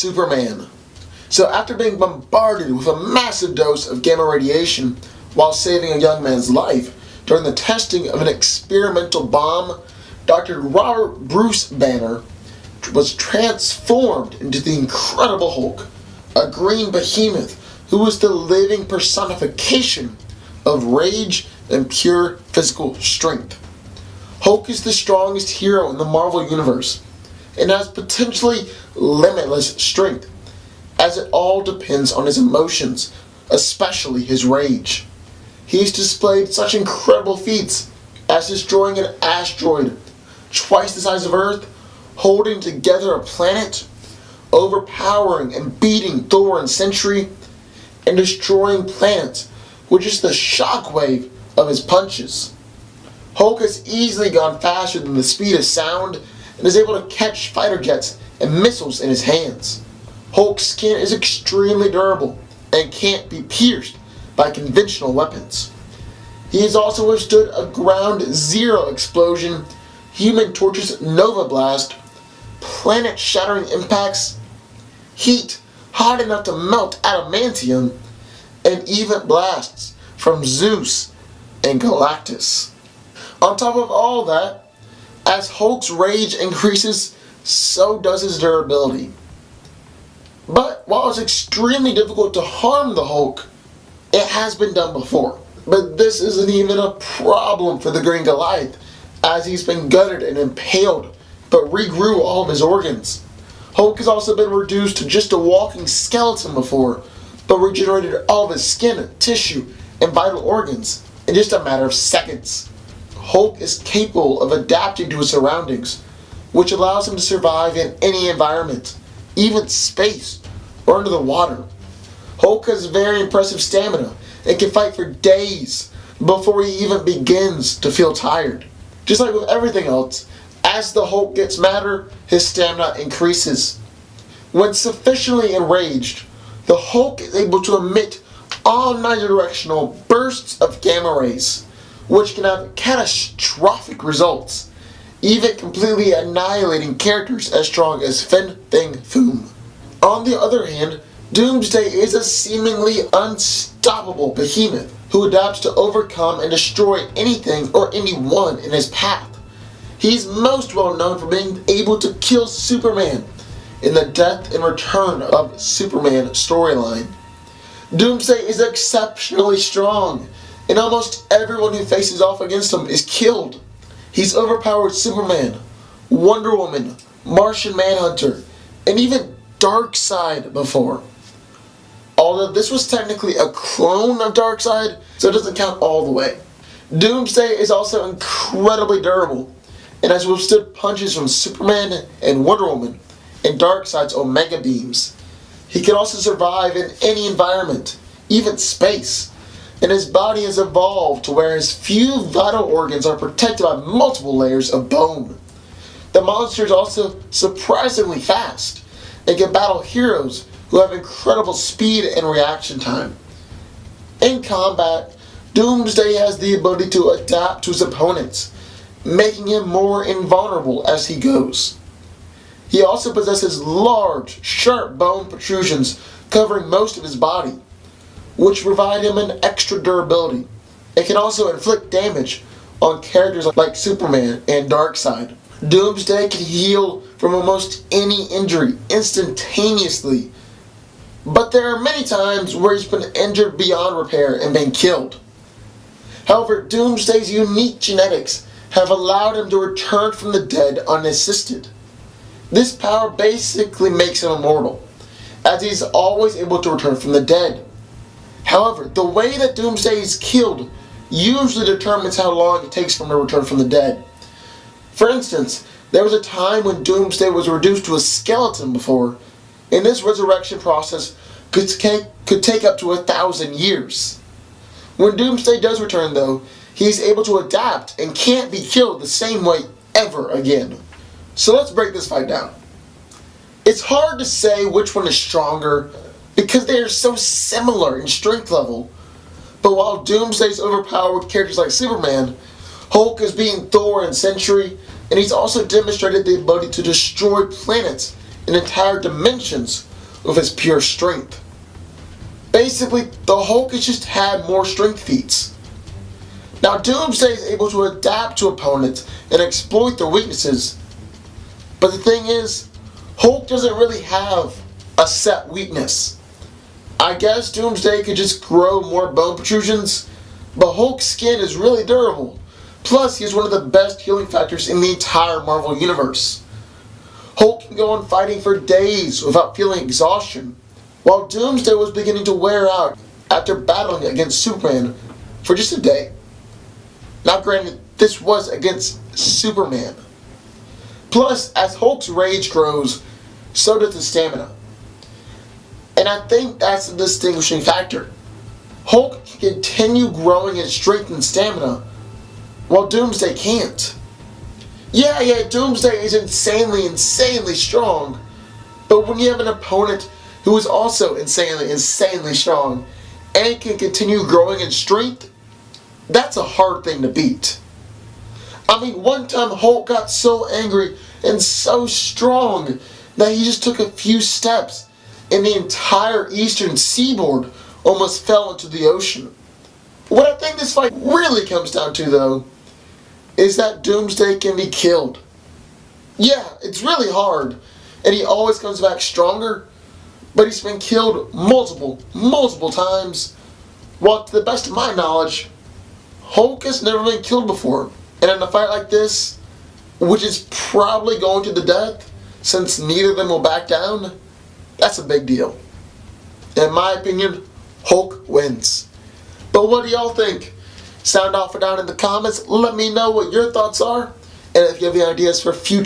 Superman. So after being bombarded with a massive dose of gamma radiation while saving a young man's life during the testing of an experimental bomb, Dr. Robert Bruce Banner was transformed into the Incredible Hulk, a green behemoth who was the living personification of rage and pure physical strength. Hulk is the strongest hero in the Marvel Universe and has potentially limitless strength, as it all depends on his emotions, especially his rage. He's displayed such incredible feats as destroying an asteroid twice the size of Earth, holding together a planet, overpowering and beating Thor and Sentry, and destroying planets with just the shockwave of his punches. Hulk has easily gone faster than the speed of sound and is able to catch fighter jets and missiles in his hands. Hulk's skin is extremely durable and can't be pierced by conventional weapons. He has also withstood a ground zero explosion, Human Torch's Nova Blast, planet-shattering impacts, heat hot enough to melt adamantium, and even blasts from Zeus and Galactus. On top of all that, as Hulk's rage increases, so does his durability. But while it's extremely difficult to harm the Hulk, it has been done before. But this isn't even a problem for the Green Goliath, as he's been gutted and impaled, but regrew all of his organs. Hulk has also been reduced to just a walking skeleton before, but regenerated all of his skin, tissue, and vital organs in just a matter of seconds. Hulk is capable of adapting to his surroundings, which allows him to survive in any environment, even space or under the water. Hulk has very impressive stamina and can fight for days before he even begins to feel tired. Just like with everything else, as the Hulk gets madder, his stamina increases. When sufficiently enraged, the Hulk is able to emit omnidirectional bursts of gamma rays, which can have catastrophic results, even completely annihilating characters as strong as Fin Fang Foom. On the other hand, Doomsday is a seemingly unstoppable behemoth who adapts to overcome and destroy anything or anyone in his path. He's most well known for being able to kill Superman in the Death and Return of Superman storyline. Doomsday is exceptionally strong, and almost everyone who faces off against him is killed. He's overpowered Superman, Wonder Woman, Martian Manhunter, and even Darkseid before. Although this was technically a clone of Darkseid, so it doesn't count all the way. Doomsday is also incredibly durable, and has withstood punches from Superman and Wonder Woman and Darkseid's Omega Beams. He can also survive in any environment, even space, and his body has evolved to where his few vital organs are protected by multiple layers of bone. The monster is also surprisingly fast, and can battle heroes who have incredible speed and reaction time. In combat, Doomsday has the ability to adapt to his opponents, making him more invulnerable as he goes. He also possesses large, sharp bone protrusions covering most of his body, which provide him an extra durability. It can also inflict damage on characters like Superman and Darkseid. Doomsday can heal from almost any injury instantaneously, but there are many times where he's been injured beyond repair and been killed. However, Doomsday's unique genetics have allowed him to return from the dead unassisted. This power basically makes him immortal, as he's always able to return from the dead. However, the way that Doomsday is killed usually determines how long it takes for him to return from the dead. For instance, there was a time when Doomsday was reduced to a skeleton before, and this resurrection process could take up to 1,000 years. When Doomsday does return though, he's able to adapt and can't be killed the same way ever again. So let's break this fight down. It's hard to say which one is stronger because they are so similar in strength level. But while Doomsday's overpowered characters like Superman, Hulk is beating Thor and Sentry, and he's also demonstrated the ability to destroy planets and entire dimensions with his pure strength. Basically, the Hulk has just had more strength feats. Now, Doomsday is able to adapt to opponents and exploit their weaknesses. But the thing is, Hulk doesn't really have a set weakness. I guess Doomsday could just grow more bone protrusions, but Hulk's skin is really durable. Plus, he has one of the best healing factors in the entire Marvel Universe. Hulk can go on fighting for days without feeling exhaustion, while Doomsday was beginning to wear out after battling against Superman for just a day. Now granted, this was against Superman. Plus, as Hulk's rage grows, so does his stamina. And I think that's the distinguishing factor. Hulk can continue growing in strength and stamina, while Doomsday can't. Yeah, Doomsday is insanely strong, but when you have an opponent who is also insanely strong, and can continue growing in strength, that's a hard thing to beat. I mean, one time Hulk got so angry and so strong that he just took a few steps and the entire eastern seaboard almost fell into the ocean. What I think this fight really comes down to, though, is that Doomsday can be killed. Yeah, it's really hard, and he always comes back stronger, but he's been killed multiple times, while to the best of my knowledge, Hulk has never been killed before. And in a fight like this, which is probably going to the death, since neither of them will back down, that's a big deal. In my opinion, Hulk wins. But what do y'all think? Sound off or down in the comments. Let me know what your thoughts are. And if you have any ideas for future